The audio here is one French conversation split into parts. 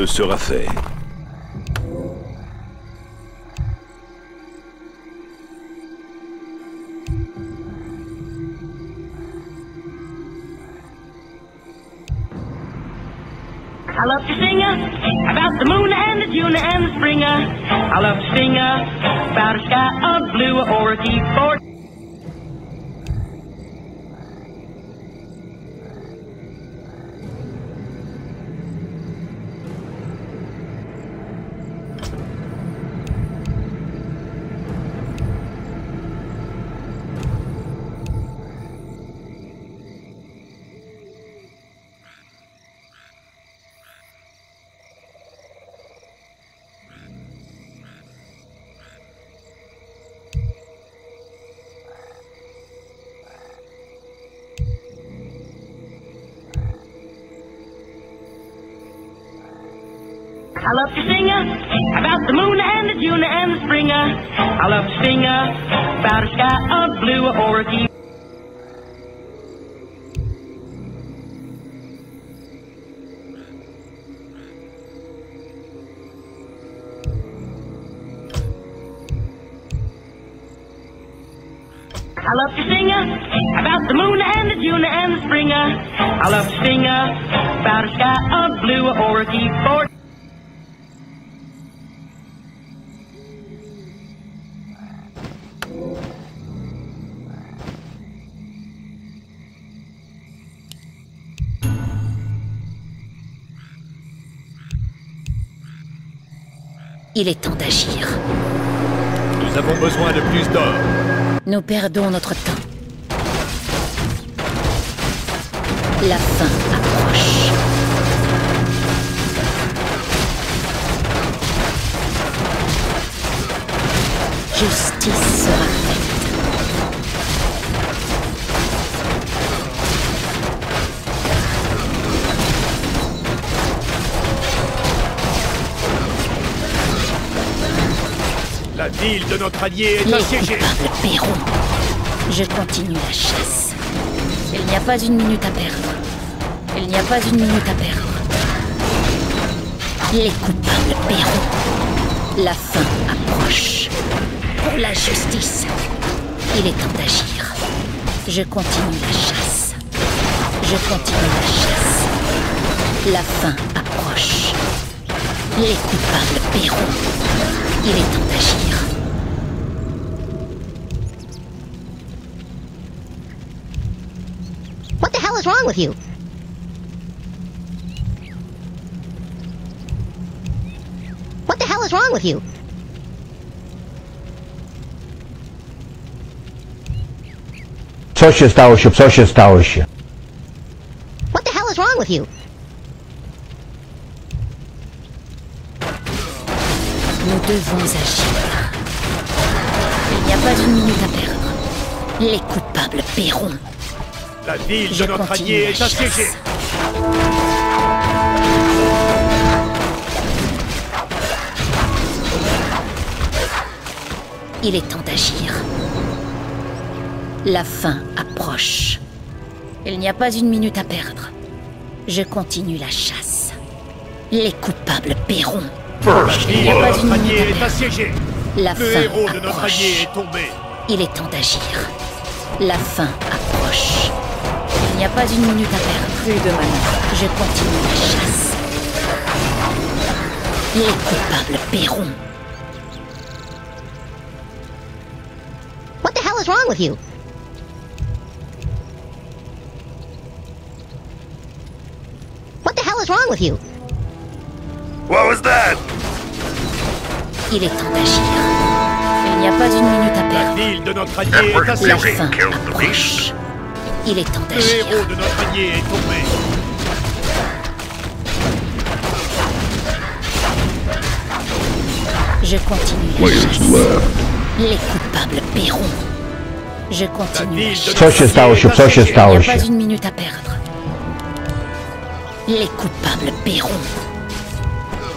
Ce sera fait. I love to sing about the moon and the June and the spring. I love to sing about a sky of blue or a keyboard. I love to sing about the moon and the June and the spring. I love to sing about a sky of blue or a key. I love to sing about the moon and the June and the spring. I love to sing about a sky of blue or a keyboard. Il est temps d'agir. Nous avons besoin de plus d'or. Nous perdons notre temps. La fin approche. Justice sera faite. La ville de notre allié est assiégée. Les coupables paieront. Je continue la chasse. Il n'y a pas une minute à perdre. Il n'y a pas une minute à perdre. Les coupables paieront. La fin approche. Pour la justice, il est temps d'agir. Je continue la chasse. Je continue la chasse. La fin approche. Les coupables paieront. Il est temps d'agir. What the hell is wrong with you? What the hell is wrong with you? Co się stało się? Co się stało się? What the hell is wrong with you? Nous devons agir. Il n'y a pas une minute à perdre. Les coupables paieront. La ville Je de notre continue allié la est assiégée. chasse. Il est temps d'agir. La fin approche. Il n'y a pas une minute à perdre. Je continue la chasse. Les coupables paieront. Il n'y a pas une minute à est perdre. assiégé. La Le fin héros de notre allié approche. est tombé. Il est temps d'agir. La fin approche. Il n'y a pas une minute à perdre. Plus de manœuvre. Je continue la chasse. Les coupables paieront. What the hell is wrong with you? What the hell is wrong with you? What was that? Il est temps d'agir. Il n'y a pas une minute à La perdre. ville de notre allié est La assiégée. fin approche. Il est temps Le d'agir. héros de notre allié est tombé. Je continue la chasse. Les coupables paieront. Je continue la chasse. Co się stało się? Co się Il n'y stało a się? pas une minute à perdre. Les coupables paieront.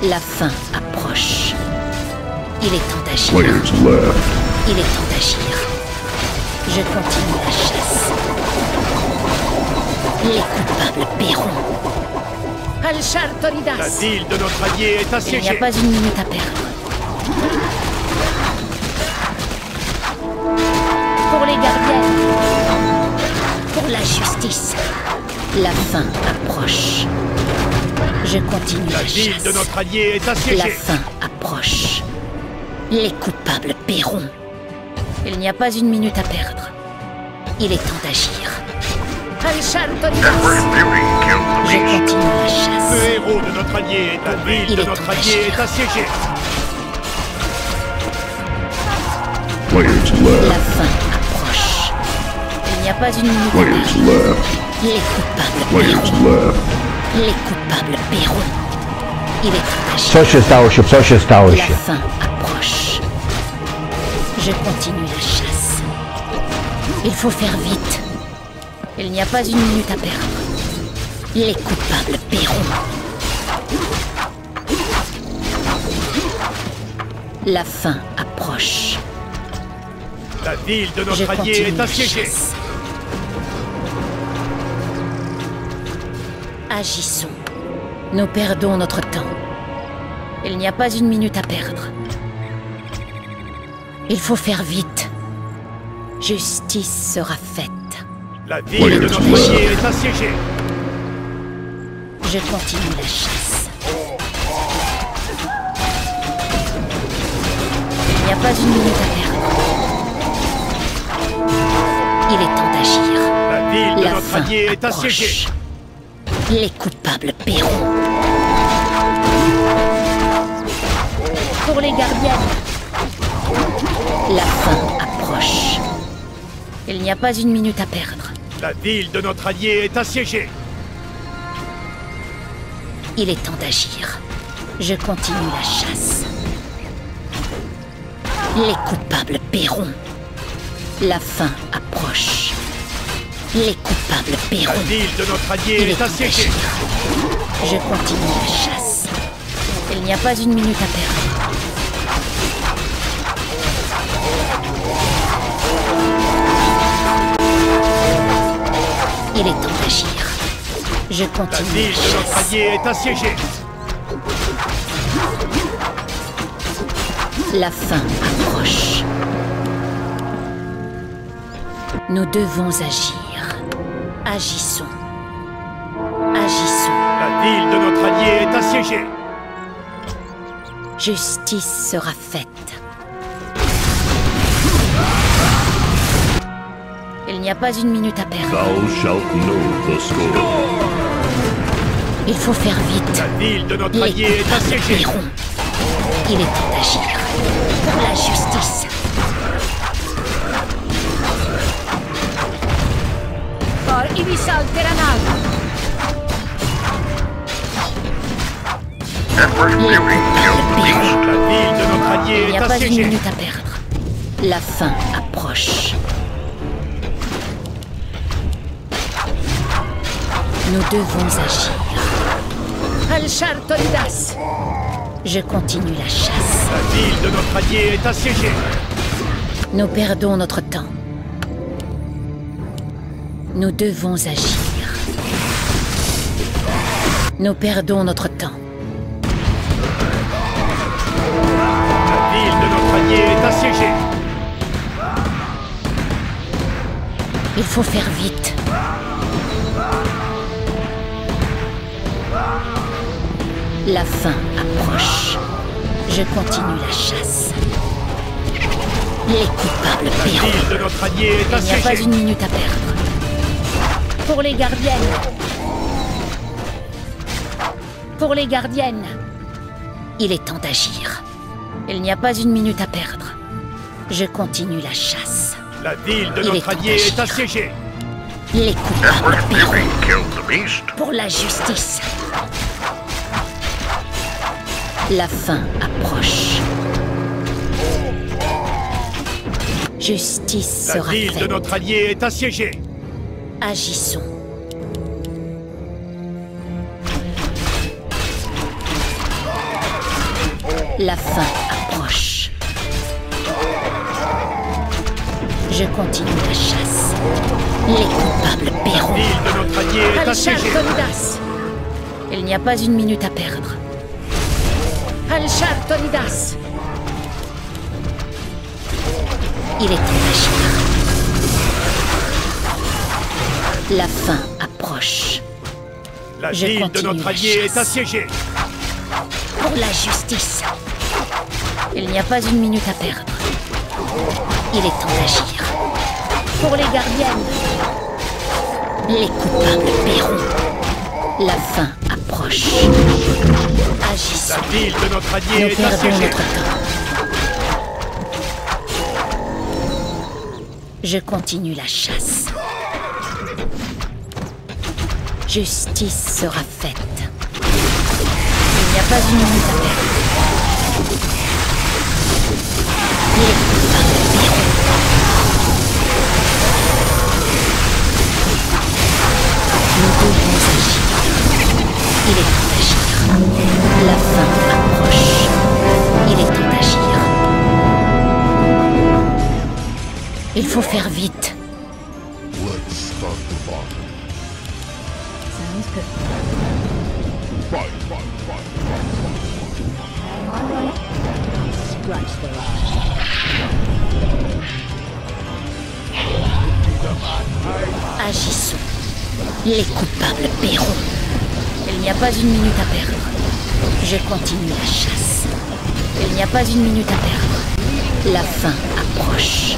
La fin approche. Il est temps d'agir. Il est temps d'agir. Je continue la chasse. Les coupables paieront. Al-Shartoridas. La ville de notre allié est Il n'y a assiégée. pas une minute à perdre. Pour les gardiennes. Pour la justice. La fin approche. Je continue La la ville chasse. de notre allié est La assiégée. fin approche. Les coupables paieront. Il n'y a pas une minute à perdre. Il est temps d'agir. Al-Shartoridas. Je continue la Le chasse. héros de notre allié, la ville Il de est notre temps allié est d'agir. assiégée. Players La left. fin approche. Il n'y a pas une minute à Players perdre. left. Les coupables Players paieront. left. Les coupables paieront. Il est temps d'agir. Co się stało się? Co się stało La się? fin approche. Je continue la chasse. Il faut faire vite. Il n'y a pas une minute à perdre. Les coupables paieront. La fin approche. La ville de Je notre allié continue est la assiégée. chasse. Agissons. Nous perdons notre temps. Il n'y a pas une minute à perdre. Il faut faire vite. Justice sera faite. La ville de notre allié est assiégée. Je continue la chasse. Il n'y a pas une minute à perdre. Il est temps d'agir. La ville de La notre fin allié est assiégée. approche. Les coupables paieront. Pour les gardiennes. La fin approche. Il n'y a pas une minute à perdre. La ville de notre allié est assiégée. Il est temps d'agir. Je continue la chasse. Les coupables paieront. La fin approche. Les coupables La paieront. ville de notre allié Il est est temps assiégée. d'agir. Je continue la chasse. Il n'y a pas une minute à perdre. Il est temps d'agir. Je La continue ville la de notre chasse. allié est assiégée. La fin approche. Nous devons agir. Agissons. Agissons. La ville de notre allié est assiégée. Justice sera faite. Il n'y a pas une minute à perdre. Thou shalt know the score. Il faut faire vite. La ville de notre Les allié est coupables assiégée. paieront. Il est temps d'agir. Pour la justice. Por Ibisal Terranal. Les coupables paieront. La ville de notre allié Il n'y est a pas une assiégée. minute à perdre. La fin approche. Nous devons agir. Al-Shartoridas. Je continue la chasse. La ville de notre allié est assiégée. Nous perdons notre temps. Nous devons agir. Nous perdons notre temps. La ville de notre allié est assiégée. Il faut faire vite. La fin approche. Je continue la chasse. Les coupables La paieront. ville de notre allié est Il n'y a pas assiégée. une minute à perdre. Pour les gardiennes. Pour les gardiennes. Il est temps d'agir. Il n'y a pas une minute à perdre. Je continue la chasse. La ville de Il est notre temps allié est d'agir. assiégée. Les coupables paieront. Pour la justice. La fin approche. Justice La sera ville de faite. notre allié est assiégée. Agissons. La fin approche. Je continue la chasse. Les coupables La paieront. ville de notre allié est assiégée. Al-Shartoridas. Il n'y a pas une minute à perdre. Al-Shartonidas. Il est temps d'agir. La fin approche. La Je ville de continue notre la allié est chasse. assiégée. Pour la justice. Il n'y a pas une minute à perdre. Il est temps d'agir. Pour les gardiennes. Les coupables paieront. La fin approche. Agissons. La ville de notre allié Nous est perdons assiégée. notre temps. Je continue la chasse. Justice sera faite. Il n'y a pas une minute à perdre. Les coupables paieront. Nous devons agir. Il est temps d'agir. La fin approche. Il est temps d'agir. Il faut faire vite. Let's start the fight. Sounds good. Fight, fight, fight, Scratch their eyes. Agissons. Les coupables paieront. Il n'y a pas une minute à perdre. Je continue la chasse. Il n'y a pas une minute à perdre. La fin approche.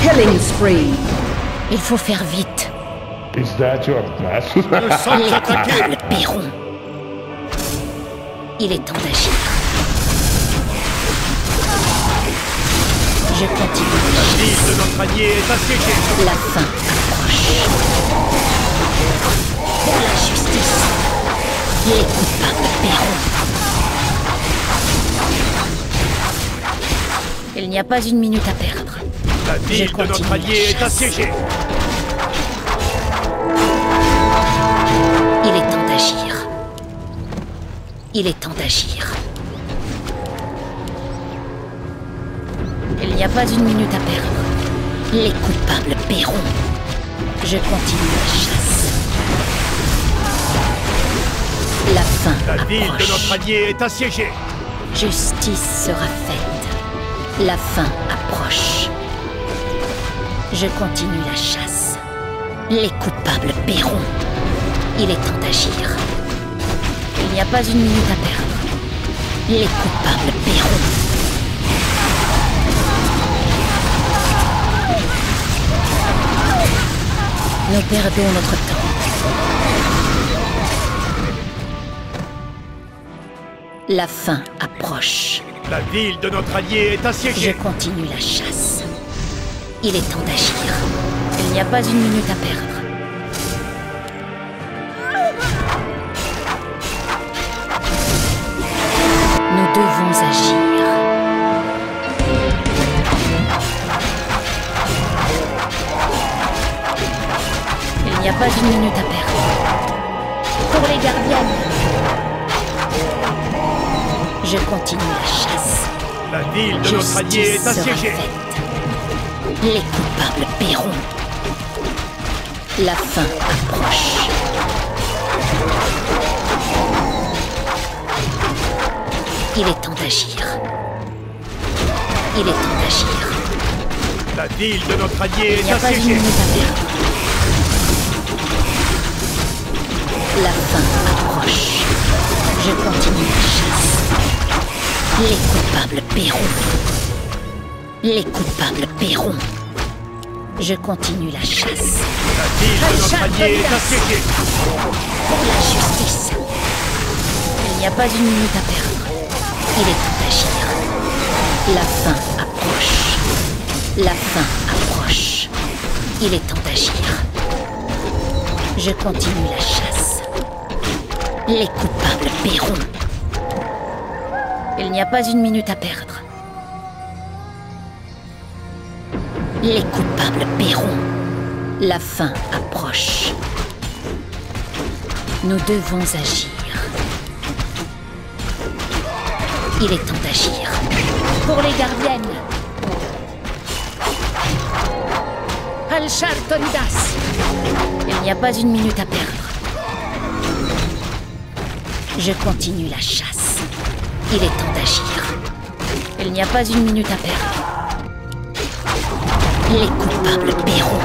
Killing spree. Il faut faire vite. Is that your class? Nous sommes Les attaqués. coupables paieront. Il est temps d'agir. Je continue la La chasse. ville de notre allié est assiégée. La fin approche. Pour la justice, les coupables paieront. Il n'y a pas une minute à perdre. La ville de continue notre la allié est chasse. assiégée. Il est temps d'agir. Il est temps d'agir. Il n'y a pas une minute à perdre. Les coupables paieront. Je continue la chasse. La fin La ville de approche. notre allié est assiégée. Justice sera faite. La fin approche. Je continue la chasse. Les coupables paieront. Il est temps d'agir. Il n'y a pas une minute à perdre. Les coupables paieront. Nous perdons notre temps. La fin approche. La ville de notre allié est Je assiégée. continue la chasse. Il est temps d'agir. Il n'y a pas une minute à perdre. Nous devons agir. Il n'y a pas une minute à perdre. Pour les gardiennes. Je continue la chasse. La ville de notre allié est Justice sera assiégée. faite. Les coupables paieront. La fin approche. Il est temps d'agir. Il est temps d'agir. La ville de notre allié Il n'y est a pas une assiégée. minute à perdre. La fin approche. Je continue la chasse. Les coupables paieront. Les coupables paieront. Je continue la chasse. La ville de notre allié est assiégée. Pour la justice. Il n'y a pas une minute à perdre. Il est temps d'agir. La fin approche. La fin approche. Il est temps d'agir. Je continue la chasse. Les coupables paieront. Il n'y a pas une minute à perdre. Les coupables paieront. La fin approche. Nous devons agir. Il est temps d'agir. Pour les gardiennes. Al-Shartonidas. Il n'y a pas une minute à perdre. Je continue la chasse. Il est temps d'agir. Il n'y a pas une minute à perdre. Les coupables paieront.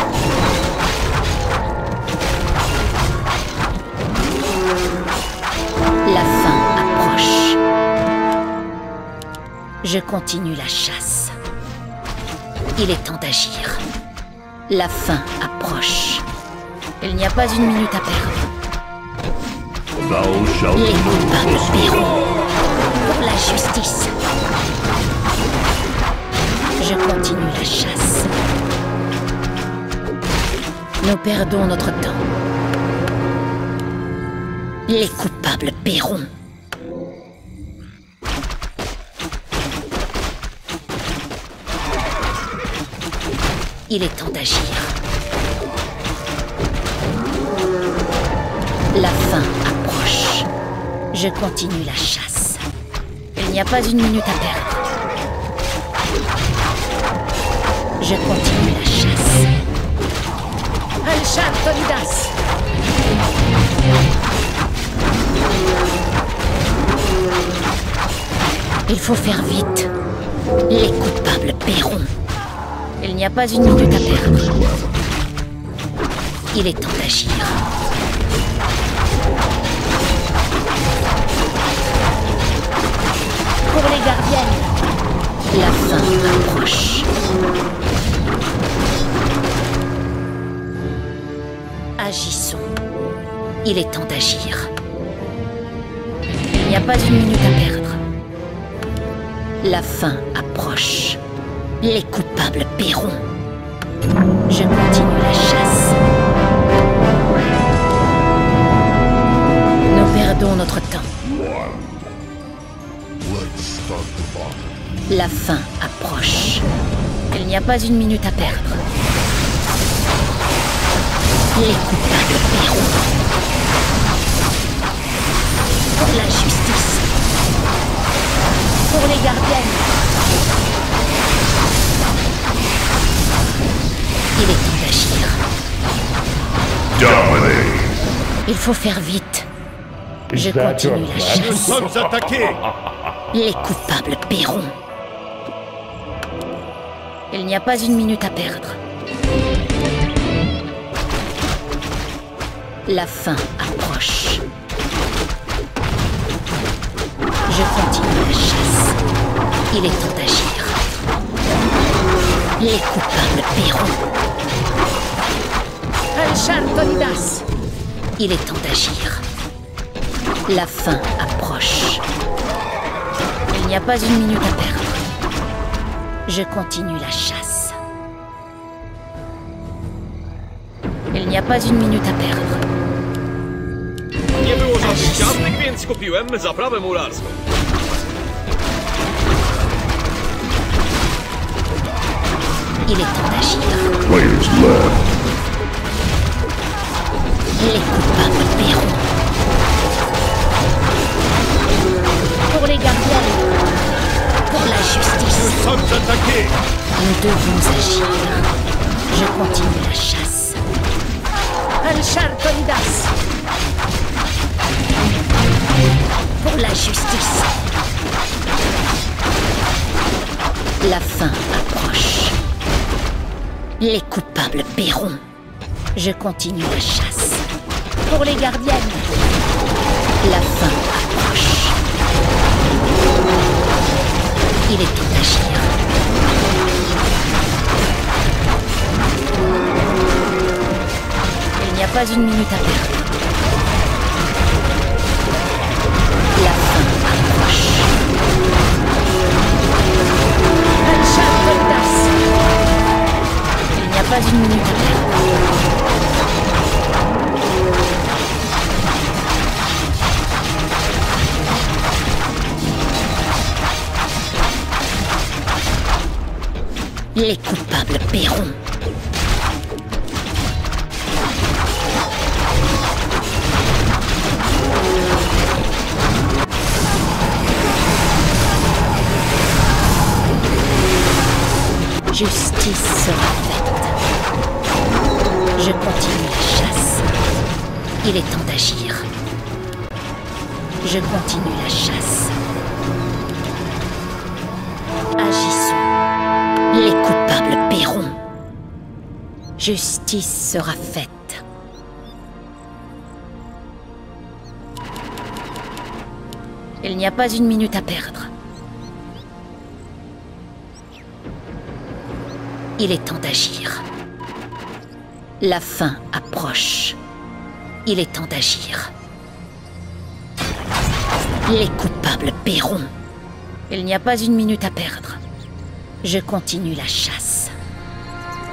La fin approche. Je continue la chasse. Il est temps d'agir. La fin approche. Il n'y a pas une minute à perdre. Thou shalt Les coupables lose. paieront. Pour la justice. Je continue la chasse. Nous perdons notre temps. Les coupables paieront. Il est temps d'agir. La fin approche. Je continue la chasse. Il n'y a pas une minute à perdre. Je continue la chasse. Al-Shar Tolidas. Il faut faire vite. Les coupables paieront. Il n'y a pas une minute à perdre. Il est temps d'agir. Pour les gardiennes, la fin approche. Agissons. Il est temps d'agir. Il n'y a pas une minute à perdre. La fin approche. Les coupables paieront. Je continue la chasse. Nous perdons notre temps. Let's start the battle. La fin approche. Il n'y a pas une minute à perdre. Les coupables paieront. Pour la justice. Pour les gardiennes. Il est temps d'agir. Dominate. Il faut faire vite. Je that continue your la plan? Nous chasse. sommes attaqués. Les coupables paieront. Il n'y a pas une minute à perdre. La fin approche. Je continue la chasse. Il est temps d'agir. Les coupables paieront. Al-Shar Tolidas. Il est temps d'agir. La fin approche. Il n'y a pas une minute à perdre. Je continue la chasse. Il n'y a pas une minute à perdre. Nie było żadnych ciastek, więc kupiłem zaprawę murarską. Il est temps d'agir. Players left. Les coupables paieront. Pour les gardiennes. Pour la justice. Nous sommes attaqués. Nous devons agir. Je continue la chasse. Al-Shar Tolidas. Pour la justice. La fin approche. Les coupables paieront. Je continue la chasse. Pour les gardiennes. La fin approche. Il est temps d'agir. Il n'y a pas une minute à perdre. La fin approche. Al-Shar Tolidas. Il n'y a pas une minute à perdre. Les coupables paieront. Justice sera faite. Je continue la chasse. Il est temps d'agir. Je continue la chasse. Agissons. Les coupables paieront. Justice sera faite. Il n'y a pas une minute à perdre. Il est temps d'agir. La fin approche. Il est temps d'agir. Les coupables paieront. Il n'y a pas une minute à perdre. Je continue la chasse.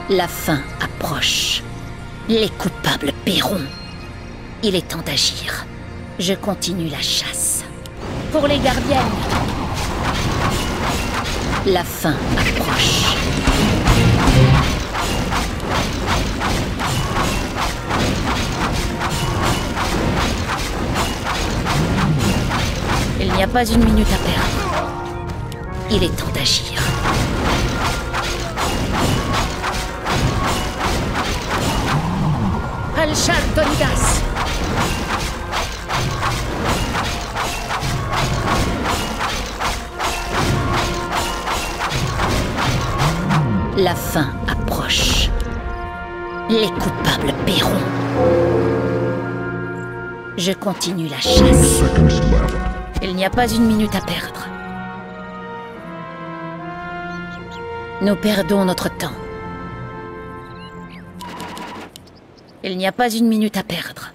La fin approche. Les coupables paieront. Il est temps d'agir. Je continue la chasse. Pour les gardiennes. La fin approche. Il n'y a pas une minute à perdre. Il est temps d'agir. Al-Shartonidas. La fin approche. Les coupables paieront. Je continue la chasse. Il n'y a pas une minute à perdre. Nous perdons notre temps. Il n'y a pas une minute à perdre.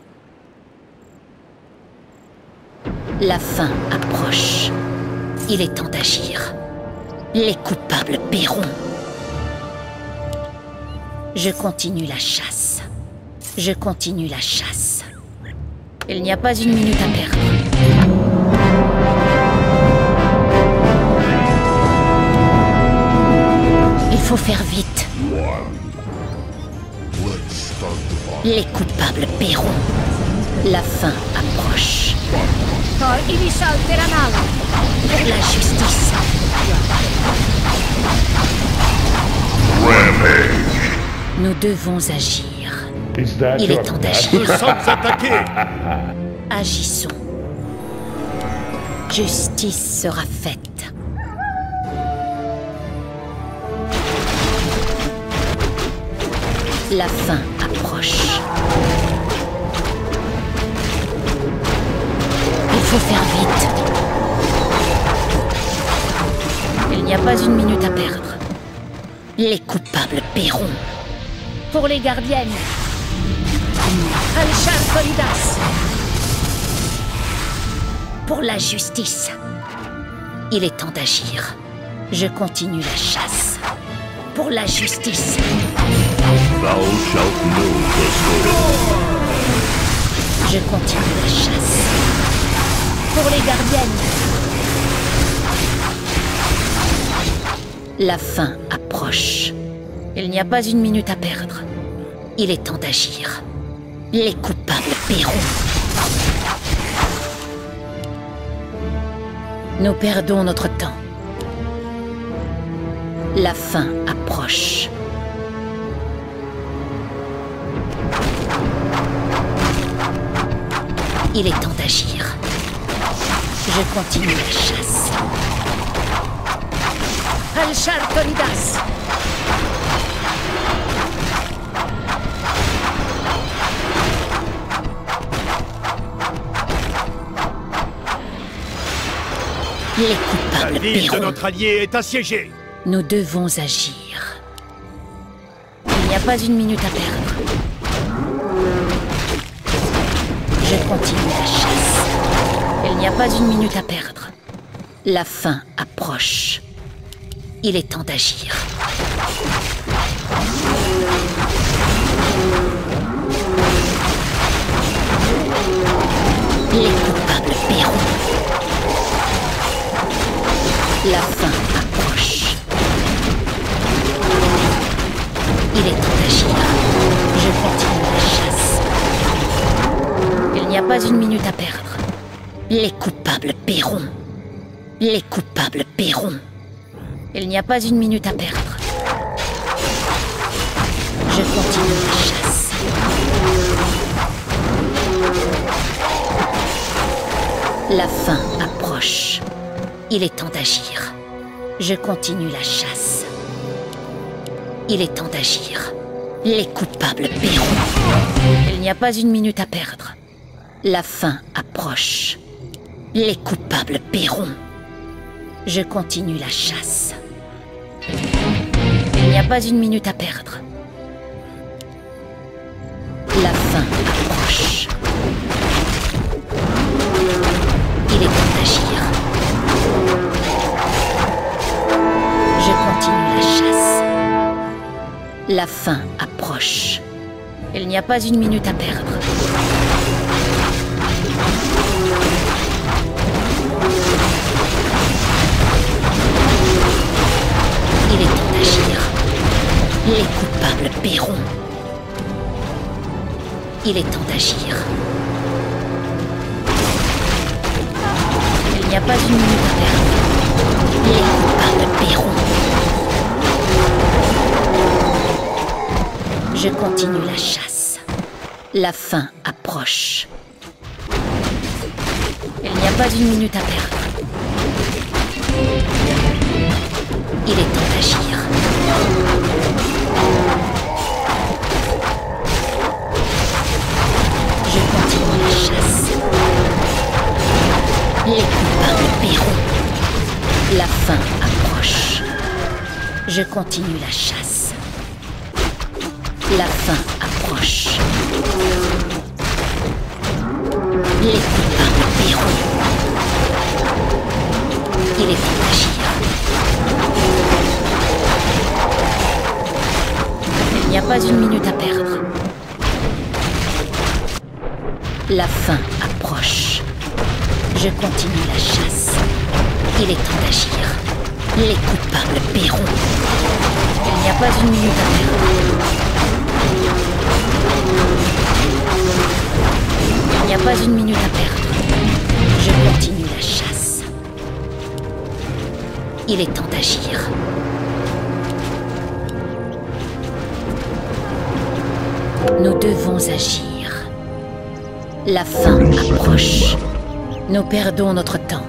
La fin approche. Il est temps d'agir. Les coupables paieront. Je continue la chasse. Je continue la chasse. Il n'y a pas une minute à perdre. Il faut faire vite. Les coupables paieront. La fin approche. Pour la justice. Nous devons agir. Il est temps d'agir. Nous sommes attaqués. Agissons. Justice sera faite. La fin approche. Il faut faire vite. Il n'y a pas une minute à perdre. Les coupables paieront. Pour les gardiennes. Al-Shartonidas. Pour la justice. Il est temps d'agir. Je continue la chasse. Pour la justice. Thou shalt know the story. Je continue la chasse. Pour les gardiennes. La fin approche. Il n'y a pas une minute à perdre. Il est temps d'agir. Les coupables paieront. Nous perdons notre temps. La fin approche. Il est temps d'agir. Je continue la chasse. Al-Shartonidas. Les La coupables ville de paieront. notre allié est assiégée. Nous devons agir. Il n'y a pas une minute à perdre. Je continue la chasse. Il n'y a pas une minute à perdre. La fin approche. Il est temps d'agir. Les coupables paieront. La fin approche. Il est temps d'agir. Je continue la chasse. Il n'y a pas une minute à perdre. Les coupables paieront. Les coupables paieront. Il n'y a pas une minute à perdre. Je continue la chasse. La fin approche. Il est temps d'agir. Je continue la chasse. Il est temps d'agir. Les coupables paieront. Il n'y a pas une minute à perdre. La fin approche. Les coupables paieront. Je continue la chasse. Il n'y a pas une minute à perdre. La fin approche. Il est temps d'agir. Je continue la chasse. La fin approche. Il n'y a pas une minute à perdre. Il est temps d'agir. Les coupables paieront. Il est temps d'agir. Il n'y a pas une minute à perdre. Les coupables paieront. Je continue la chasse. La fin approche. Il n'y a pas une minute à perdre. Il est temps d'agir. Je continue la chasse. Les coupables paieront. La fin approche. Je continue la chasse. La fin approche. Les coupables paieront. Il est temps d'agir. Il n'y a pas une minute à perdre. La fin approche. Je continue la chasse. Il est temps d'agir. Les coupables paieront. Il n'y a pas une minute à perdre. Il n'y a pas une minute à perdre. Je continue la chasse. Il est temps d'agir. Nous devons agir. La fin approche. Nous perdons notre temps.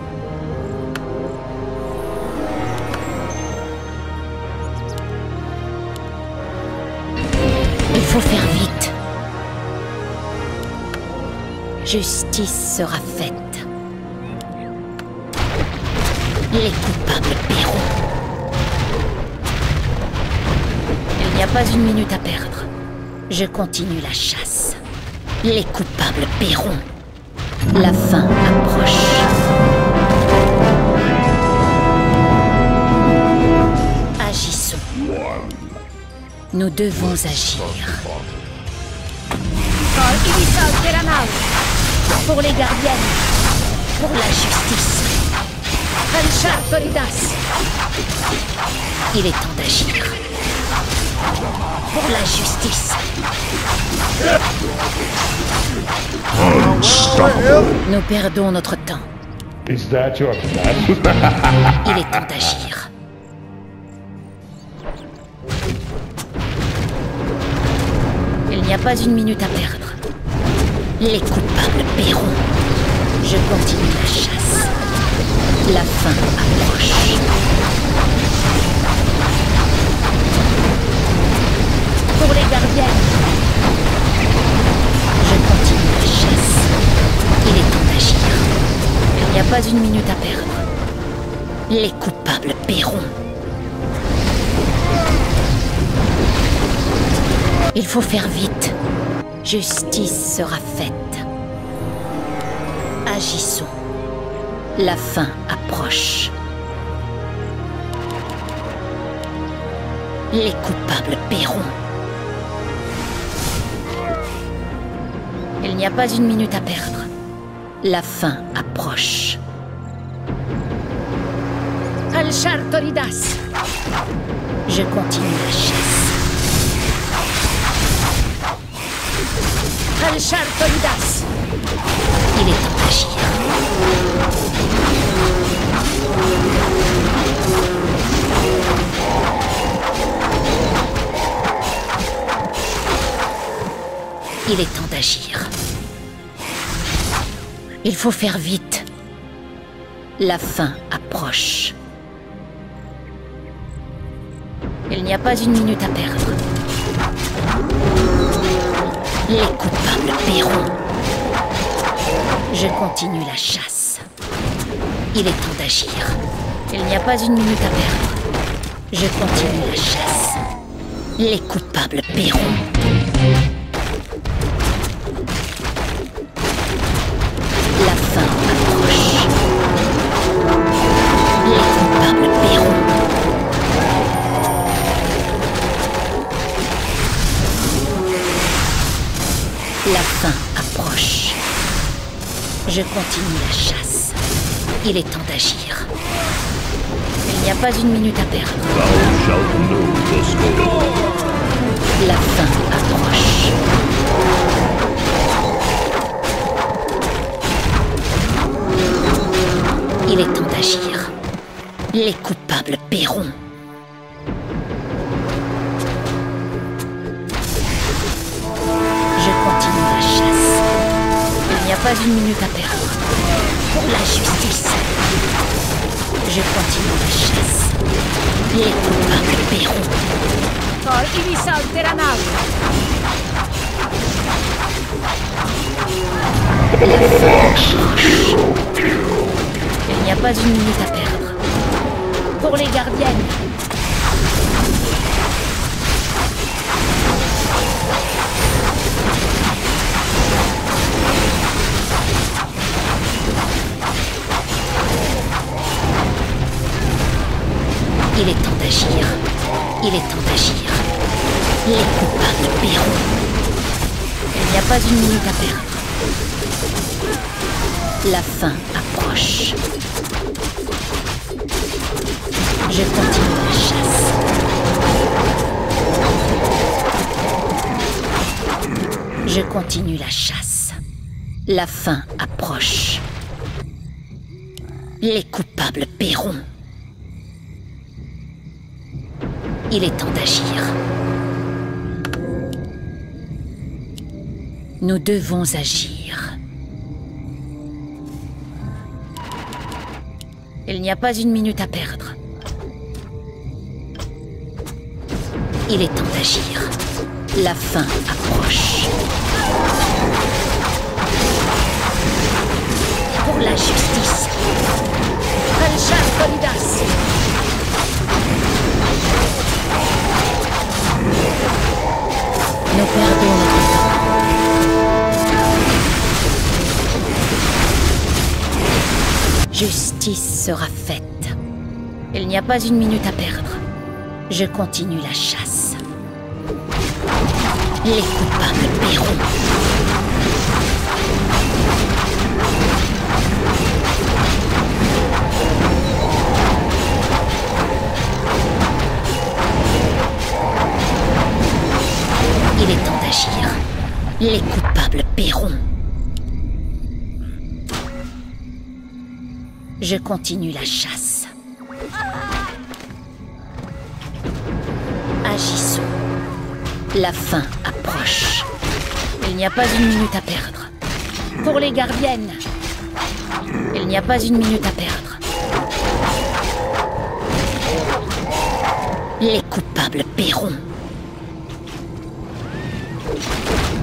Il faut faire vite. Justice sera faite. Les coupables paieront. Il n'y a pas une minute à perdre. Je continue la chasse. Les coupables paieront. La fin approche. Agissons. Nous devons agir. Pour les gardiennes. Pour la justice. Il est temps d'agir. Pour la justice. Nous perdons notre temps. Is that your plan? Il est temps d'agir. Il n'y a pas une minute à perdre. Les coupables paieront. Je continue la chasse. La fin approche. Pour les gardiennes. Je continue la chasse. Il est temps d'agir. Il n'y a pas une minute à perdre. Les coupables paieront. Il faut faire vite. Justice sera faite. Agissons. La fin approche. Les coupables paieront. Il n'y a pas une minute à perdre. La fin approche. Al-Shartoridas. Je continue la chasse. Al-Shartoridas. Il est temps d'agir. Il est temps d'agir. Il faut faire vite. La fin approche. Il n'y a pas une minute à perdre. Les coupables paieront. Je continue la chasse. Il est temps d'agir. Il n'y a pas une minute à perdre. Je continue la chasse. Les coupables paieront. La fin approche. Les coupables paieront. La fin approche. Je continue la chasse. Il est temps d'agir. Il n'y a pas une minute à perdre. Thou shalt know the score. La fin approche. Il est temps d'agir. Les coupables paieront. Je continue la chasse. Il n'y a pas une minute à perdre. Pour la justice. Je continue la chasse. Les coupables paieront. La fin approche. Il n'y a pas une minute à perdre. Pour les gardiennes. Il est temps d'agir. Il est temps d'agir. Les coupables paieront. Il n'y a pas une minute à perdre. La fin approche. Je continue la chasse. Je continue la chasse. La fin approche. Les coupables paieront. Il est temps d'agir. Nous devons agir. Il n'y a pas une minute à perdre. Il est temps d'agir. La fin approche. Pour la justice. Al-Shah Solidas. Nous perdons notre temps. Justice sera faite. Il n'y a pas une minute à perdre. Je continue la chasse. Les coupables paieront. Il est temps d'agir. Les coupables paieront. Je continue la chasse. Agissons. La fin approche. Il n'y a pas une minute à perdre. Pour les gardiennes. Il n'y a pas une minute à perdre. Les coupables paieront.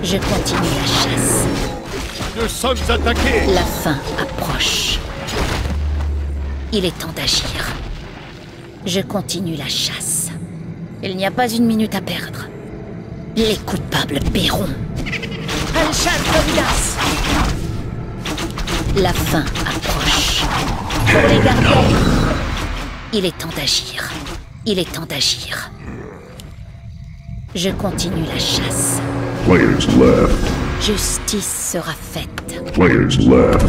Je continue la chasse. Nous sommes attaqués. La fin approche. Il est temps d'agir. Je continue la chasse. Il n'y a pas une minute à perdre. Les coupables paieront. La fin approche. Pour les gardiens. Il est temps d'agir. Il est temps d'agir. Je continue la chasse. Players left. Justice sera faite. Players left.